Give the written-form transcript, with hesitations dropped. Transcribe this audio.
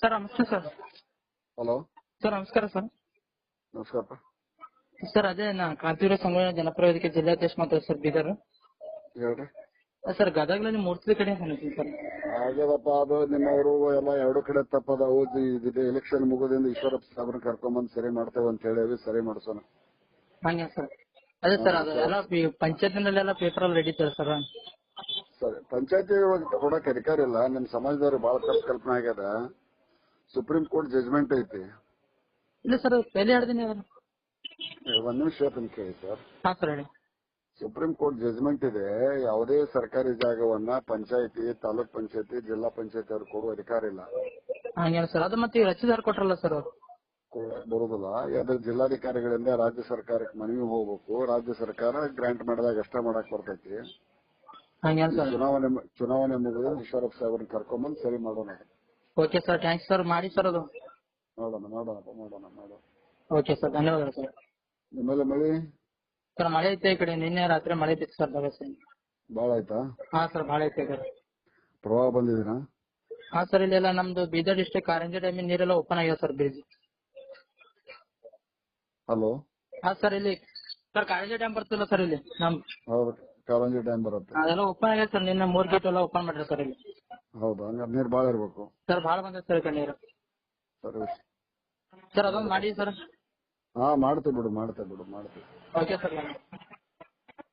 Sir ನಮಸ್ತೆ sir. Hello sir ನಮಸ್ಕಾರ sir. ನಮಸ್ಕಾರ. ಸರ್ ಅದೇ ನಾ ಕಾಂತಿವೀರ ಸಂಗೊಳ್ಳಿ ಜನಪರ ವೇದಿಕೆ ಜಿಲ್ಲಾಧ್ಯಕ್ಷ ಮಾತಾಡ್ತಾರೆ ಸರ್ ಬೀದರ್. ಹೇಳ್ರಿ. ಸರ್ ಗದಗ್ನಲ್ಲಿ ಮೂರ್ತಿ ಕಡೆ ಬಂದಿದ್ದೀನಿ ಸರ್. ಆಗ್ಯದಪ್ಪ, ಅದು ನಿಮ್ಮವರು ಎಲ್ಲ ಎರಡು ಕಡೆ ತಪ್ಪದಾವು. ಎಲೆಕ್ಷನ್ ಮುಗೋದಿಂದ ಈಶ್ವರಪ್ಪ ಸಾಬ್ರನ್ನ ಕರ್ಕೊಂಬಂದ್ ಸರಿ ಮಾಡ್ತೇವೆ ಅಂತ ಹೇಳಿ ಸರಿ ಮಾಡ್ಸೋಣ. ಹಂಗೆ ಸರ್. ಅದೇ ಸರ್ ಅದು ಎಲ್ಲ ಪಂಚಾಯತ್ನಲ್ಲೆಲ್ಲ ಪೇಪರ್ ಅಲ್ಲಿ ರೆಡಿ ಸರ್. ಸರಿ, ಪಂಚಾಯತಿ ಕೊಡಕ್ ಅಧಿಕಾರ ಇಲ್ಲ. ನಿಮ್ ಸಮಾಜದವ್ರಿಗೆ ಬಹಳ ತಪ್ಪು ಕಲ್ಪನೆ ಆಗ್ಯದ. ಸುಪ್ರೀಂ ಕೋರ್ಟ್ ಜಜ್ಮೆಂಟ್ ಐತಿ. ಇಲ್ಲ ಸರ್ ಪೆಹಲೆ ಹೇಳ್ತೀನಿ. ಒಂದ್ ನಿಮಿಷ ಹೇಳ್ತೀನಿ ಕೇಳಿ ಸರ್. ಹಾ ಸರ್ ಹೇಳಿ. ಸುಪ್ರೀಂ ಕೋರ್ಟ್ ಜಜ್ಮೆಂಟ್ ಇದೆ. ಯಾವುದೇ ಸರ್ಕಾರಿ ಜಾಗವನ್ನ ಪಂಚಾಯತಿ, ತಾಲೂಕ್ ಪಂಚಾಯತಿ, ಜಿಲ್ಲಾ ಪಂಚಾಯತಿ ಅವ್ರು ಕೊಡುವ ಅಧಿಕಾರ ಇಲ್ಲ. ಹಂಗೇನು ಸರ್. ಅದು ಮತ್ತೆ ರಚಿದಾರ್ ಕೊಟ್ರಲ್ಲ ಸರ್ ಅವ್ರು. ಬರುದಿಲ್ಲ. ಯಾವ್ದು ಜಿಲ್ಲಾಧಿಕಾರಿಗಳಿಂದ ರಾಜ್ಯ ಸರ್ಕಾರಕ್ಕೆ ಮನವಿ ಹೋಗ್ಬೇಕು. ರಾಜ್ಯ ಸರ್ಕಾರ ಗ್ರಾಂಟ್ ಮಾಡಿದಾಗ ಅಷ್ಟೇ ಮಾಡಕ್ ಬರ್ತೈತಿ. ಹಂಗೇನು ಸರ್. ಚುನಾವಣೆ ಮುಗಿದ ಈಶ್ವರಪ್ಪ ಸಾಹೇಬ್ರನ್ನ ಕರ್ಕೊಂಬಂದ್ ಸರಿ ಮಾಡೋಣ. Okay sir, thanks sir. ಮಾಡಿ ಸರ್ ಅದು. ಮಾಡೋಣ. ಓಕೆ ಸರ್, ಧನ್ಯವಾದಗಳು ಸರ್. ನಿಮ್ಮಲ್ಲಿ ಮಳಿ ಸರ್ ಮಳೆ ಐತೆ ಈ ಕಡೆ. ನಿನ್ನೆ ರಾತ್ರಿ ಮಳೆ ಬಿತ್ತು ಸರ್ ಭರವಸೆ. ಬಾಳ ಆಯ್ತಾ? ಹಾ ಸರ್ ಭಾಳ ಐತೆ ಸರ್. ಪ್ರವಾಹ ಬಂದಿದ್ದೀನಾ? ಹಾ ಸರ್, ಇಲ್ಲೆಲ್ಲ ನಮ್ದು ಬೀದರ್ ಡಿಸ್ಟ್ರಿಕ್ಟ್ ಕಾರಂಜಿ ಡ್ಯಾಮಿನ ನೀರೆಲ್ಲ ಓಪನ್ ಆಗ್ಯಾವ ಸರ್ ಬ್ರಿಡ್ಜ್. ಹಲೋ. ಹಾ ಸರ್, ಇಲ್ಲಿ ಸರ್ ಕಾರಂಜಿ ಡ್ಯಾಮ್ ಬರ್ತಿಲ್ಲ ಸರ್ ಇಲ್ಲಿ ನಮ್. ಹೌದು, ಕಾರಂಜಿ ಡ್ಯಾಮ್ ಬರುತ್ತೆ. ಅದೆಲ್ಲ ಓಪನ್ ಆಗ್ಯಾವ ಸರ್. ನಿನ್ನೆ 3 ಗೇಟ್ ಎಲ್ಲ ಓಪನ್ ಮಾಡ್ರಿ ಸರ್ ಇಲ್ಲಿ. ಹೌದಾ? ಹಂಗಾರೆ ನೀರು ಬಾಳ ಇರ್ಬೇಕು ಸರ್. ಭಾಳ ಬಂದ ಸರ್ ಈ ಕಡೆ ನೀರು. ಸರಿ ಸರ್ ಅದೊಂದು ಮಾಡಿ ಸರ್. ಹಾ, ಮಾಡ್ತೇವೆ ಬಿಡು. Okay sir.